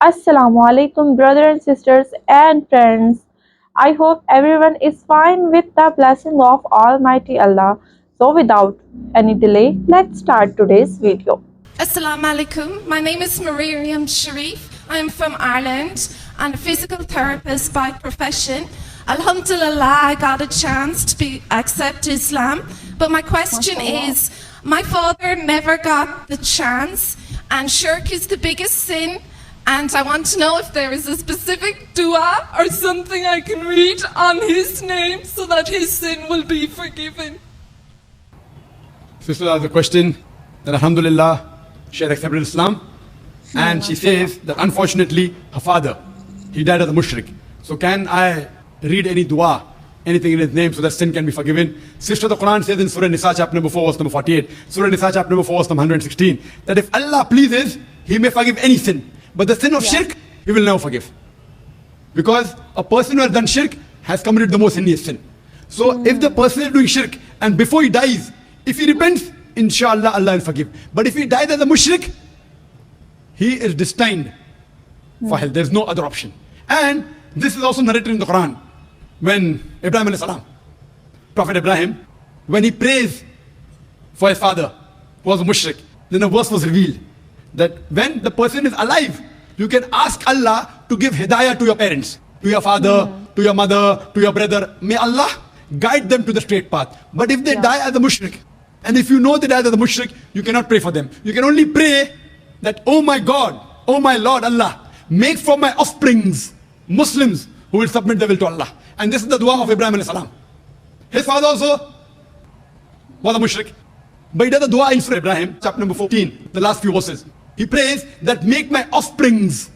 Assalamu alaikum, brothers and sisters and friends. I hope everyone is fine with the blessing of Almighty Allah. So, without any delay, let's start today's video. Assalamu alaikum. My name is Mariam Sharif. I'm from Ireland and a physical therapist by profession. Alhamdulillah, I got a chance to accept Islam. But my question is, my father never got the chance, and shirk is the biggest sin. And I want to know if there is a specific dua or something I can read on his name so that his sin will be forgiven. Sister has a question that Alhamdulillah, she has accepted Islam, and she says that unfortunately her father, he died as a mushrik. So can I read any dua, anything in his name so that sin can be forgiven? Sister, the Quran says in Surah Nisa chapter number 4 verse number 48, Surah Nisa chapter number 4 verse number 116, that if Allah pleases, He may forgive any sin. But the sin of shirk, He will never forgive. Because a person who has done shirk has committed the most heinous sin. So if the person is doing shirk and before he dies, if he repents, inshallah, Allah will forgive. But if he dies as a mushrik, he is destined for hell. There's no other option. And this is also narrated in the Quran. When Ibrahim alayhi salam, Prophet Ibrahim, when he prays for his father, who was a mushrik, then a verse was revealed that when the person is alive, you can ask Allah to give hidayah to your parents, to your father, to your mother, to your brother. May Allah guide them to the straight path. But if they die as a mushrik, and if you know they died as a mushrik, you cannot pray for them. You can only pray that, oh my God, oh my Lord Allah, make from my offsprings Muslims who will submit their will to Allah. And this is the dua of Ibrahim alayhi salam. His father also was a mushrik. But he does a dua in Surah Ibrahim, chapter number 14, the last few verses. He prays that make my offsprings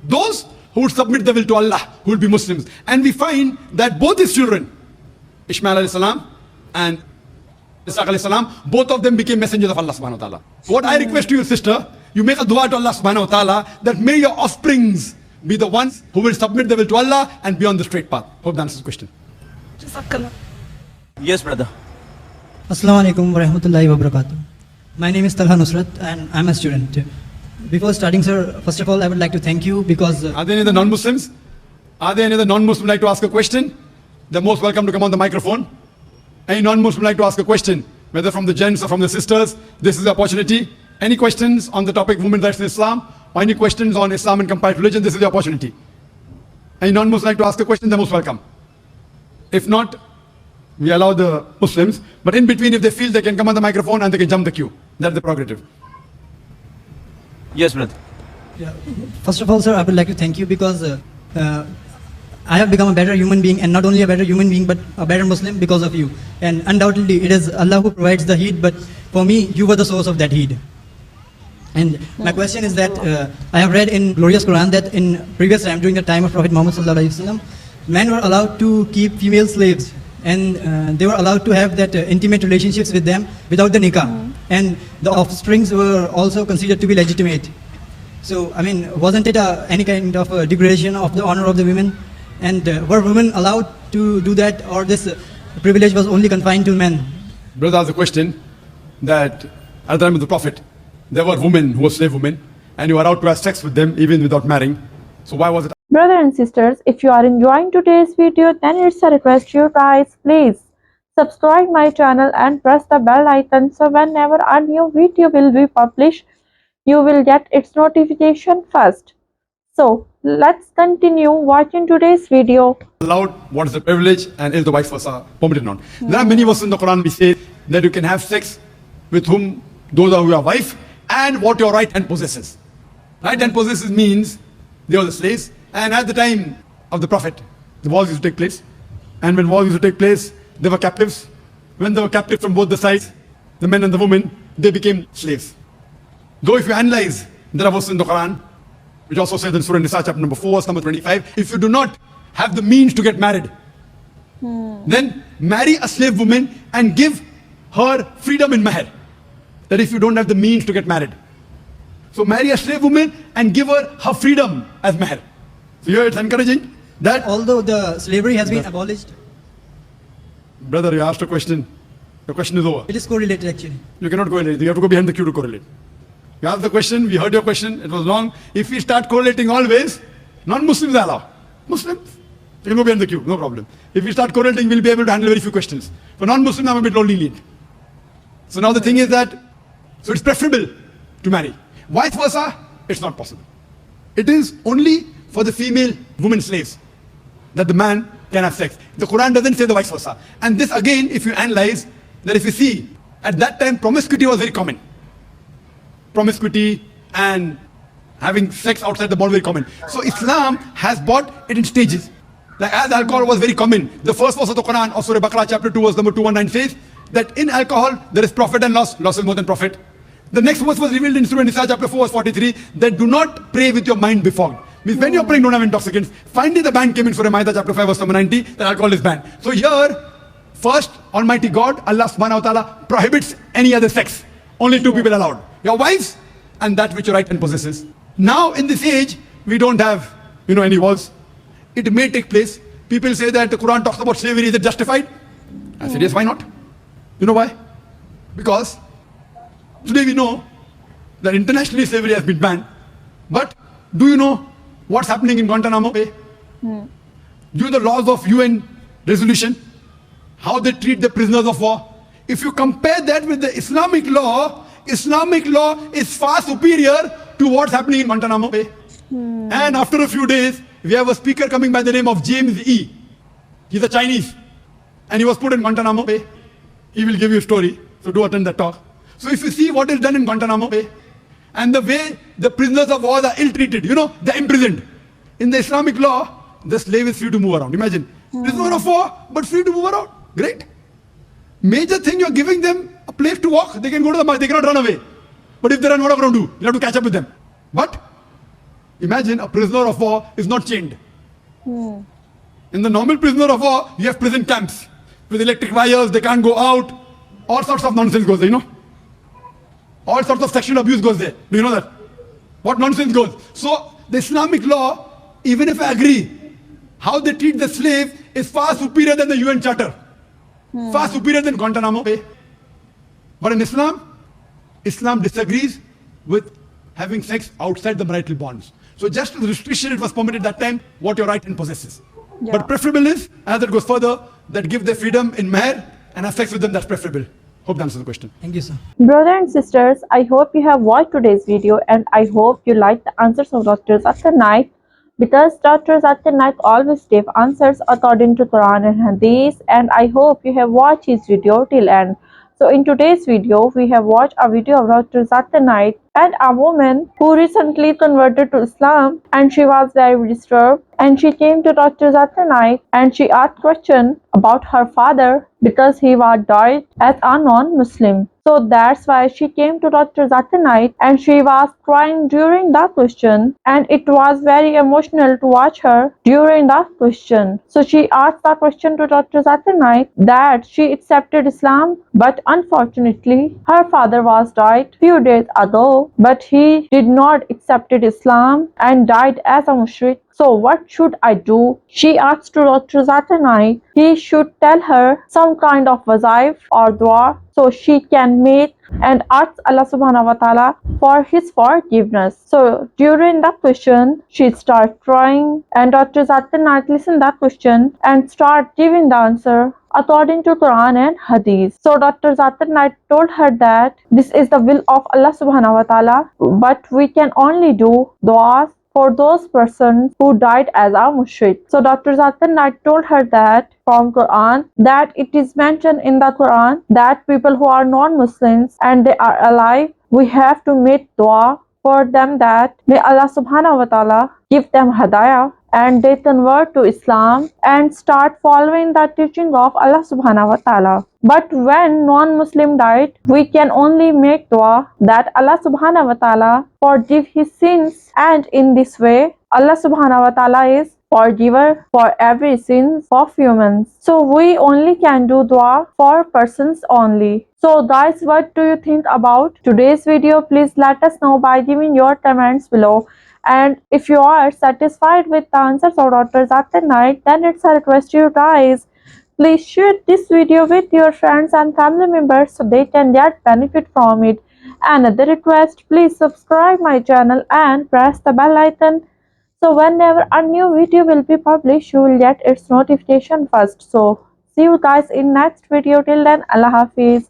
those who would submit their will to Allah, who will be Muslims. And we find that both his children, Ishmael alayhi salam and Ishaq alayhi salam, both of them became messengers of Allah subhanahu wa ta'ala. What I request to you, sister, you make a dua to Allah subhanahu wa ta'ala that may your offsprings be the ones who will submit their will to Allah and be on the straight path. Hope that answers the question. Yes, brother. Assalamu alaikum wa rahmatullahi wa barakatuh. My name is Talha Nusrat and I'm a student. Before starting, sir, first of all, I would like to thank you because... Are there any other non-Muslims? Are there any other non-Muslims like to ask a question? They're most welcome to come on the microphone. Any non-Muslim like to ask a question, whether from the gents or from the sisters? This is the opportunity. Any questions on the topic women's rights in Islam? Or any questions on Islam and comparative religion? This is the opportunity. Any non-Muslim like to ask a question? They're most welcome. If not, we allow the Muslims, but in between, if they feel, they can come on the microphone and they can jump the queue. That's the prerogative. Yes, brother. Yeah. First of all, sir, I would like to thank you because I have become a better human being, and not only a better human being, but a better Muslim because of you. And undoubtedly, it is Allah who provides the heed, but for me, you were the source of that heed. And my question is that I have read in glorious Quran that in previous time, during the time of Prophet Muhammad sallallahu alaihi wasallam, men were allowed to keep female slaves, and they were allowed to have that intimate relationships with them without the nikah. And the offsprings were also considered to be legitimate. So, I mean, wasn't it any kind of degradation of the honor of the women? And were women allowed to do that, or this privilege was only confined to men? Brother asked a question that at the time of the Prophet, there were women who were slave women, and you were allowed to have sex with them even without marrying. So why was it? Brothers and sisters, if you are enjoying today's video, then it's a request to you guys, please subscribe my channel and press the bell icon so whenever a new video will be published, you will get its notification first. So let's continue watching today's video. Allowed, what is the privilege, and is the vice versa permitted or not? There are many verses in the Quran we say that you can have sex with whom, those are your wife, and what your right hand possesses. Right hand possesses means they were the slaves, and at the time of the Prophet, the wars used to take place, and when wars used to take place, they were captives. When they were captive from both the sides, the men and the women, they became slaves. Though if you analyze, there are verses in the Quran which also says in Surah Nisa chapter number 4, verse number 25, if you do not have the means to get married, then marry a slave woman and give her freedom in mahr. That if you don't have the means to get married, so marry a slave woman and give her freedom as mahr. So here it's encouraging that Although the slavery has been abolished, brother, you asked a question. The question is over. it is correlated actually. You cannot correlate. You have to go behind the queue to correlate. You asked the question, we heard your question, it was wrong. If we start correlating always, non-Muslims are allowed. Muslims, you can go behind the queue, no problem. If we start correlating, we'll be able to handle very few questions. For non-Muslims, I'm a bit more lenient. So now the thing is that, so it's preferable to marry. Vice versa, it's not possible. It is only for the female women slaves that the man can have sex. The Quran doesn't say the vice versa. And this again, if you analyze, that if you see, at that time promiscuity was very common. Promiscuity and having sex outside the bond very common. So Islam has brought it in stages. Like as alcohol was very common. The first verse of the Quran of Surah Baqarah chapter 2 verse number 219 says that in alcohol there is profit and loss. Loss is more than profit. The next verse was revealed in Surah Nisa chapter 4 verse 43 that do not pray with your mind befogged. Means when you're praying don't have intoxicants. Finally the ban came in Surah Ma'idah chapter 5 verse number 90 that alcohol is banned. So here first Almighty God Allah subhanahu wa ta'ala prohibits any other sex. Only two people allowed. Your wives and that which your right hand possesses. Now in this age we don't have any walls. It may take place. People say that the Quran talks about slavery. Is it justified? I said yes, why not? You know why? Because today we know that internationally slavery has been banned. But do you know what's happening in Guantanamo Bay? Due to the laws of UN resolution, how they treat the prisoners of war. If you compare that with the Islamic law is far superior to what's happening in Guantanamo Bay. And after a few days, we have a speaker coming by the name of James E. He's a Chinese. And he was put in Guantanamo Bay. He will give you a story. So do attend that talk. So if you see what is done in Guantanamo Bay, and the way the prisoners of war are ill-treated, they're imprisoned. In the Islamic law, the slave is free to move around. Imagine, prisoner of war, but free to move around. Great. Major thing, you're giving them a place to walk. They can go to the market, they cannot run away. But if they run, what are you going to do? You have to catch up with them. But imagine a prisoner of war is not chained. In the normal prisoner of war, you have prison camps with electric wires, they can't go out. All sorts of nonsense goes there, All sorts of sexual abuse goes there. Do you know that? What nonsense goes? So the Islamic law, even if I agree, how they treat the slave is far superior than the UN Charter. Far superior than Guantanamo Bay. But in Islam disagrees with having sex outside the marital bonds. So just the restriction it was permitted that time, what your right hand possesses. Yeah. But preferable is, as it goes further, that give their freedom in meher and have sex with them, that's preferable. Hope that answers the question. Thank you, sir. Brothers and sisters, I hope you have watched today's video and I hope you like the answers of Dr. Zakir Naik, because Dr. Zakir Naik always give answers according to Quran and Hadith, and I hope you have watched his video till end. So in today's video, we have watched a video of Dr. Zakir Naik and a woman who recently converted to Islam, and she was very disturbed, and she came to Dr. Zakir Naik and she asked question about her father because he was died as a non-Muslim. So that's why she came to Dr. Zakir Naik and she was crying during the question, and it was very emotional to watch her during the question. So she asked the question to Dr. Zakir Naik that she accepted Islam, but unfortunately her father was died few days ago, but he did not accepted Islam and died as a mushrik. So what should I do? She asked to Dr. Zakir Naik he should tell her some kind of wazaif or dua so she can make and ask Allah subhanahu wa ta'ala for his forgiveness. So during the question, she started crying and Dr. Zakir Naik listened that question and start giving the answer according to Quran and Hadith. So Dr. Zakir Naik told her that this is the will of Allah subhanahu wa ta'ala, but we can only do duas for those persons who died as a mushrik. So Dr. Zakir Naik told her that from Quran, that it is mentioned in the Quran that people who are non-Muslims and they are alive, we have to make dua for them that may Allah subhanahu wa ta'ala give them hadayah and they convert to Islam and start following the teaching of Allah subhanahu wa ta'ala. But when non-Muslim died, we can only make dua that Allah subhanahu wa ta'ala forgive his sins, and in this way Allah subhanahu wa ta'ala is forgiver for every sin of humans. So we only can do dua for persons only. So guys, what do you think about today's video? Please let us know by giving your comments below. And if you are satisfied with the answers of Dr. Zakir Naik, then it's a request to you guys. Please share this video with your friends and family members so they can get benefit from it. Another request, please subscribe my channel and press the bell icon so whenever a new video will be published, you will get its notification first. So see you guys in next video. Till then, Allah Hafiz.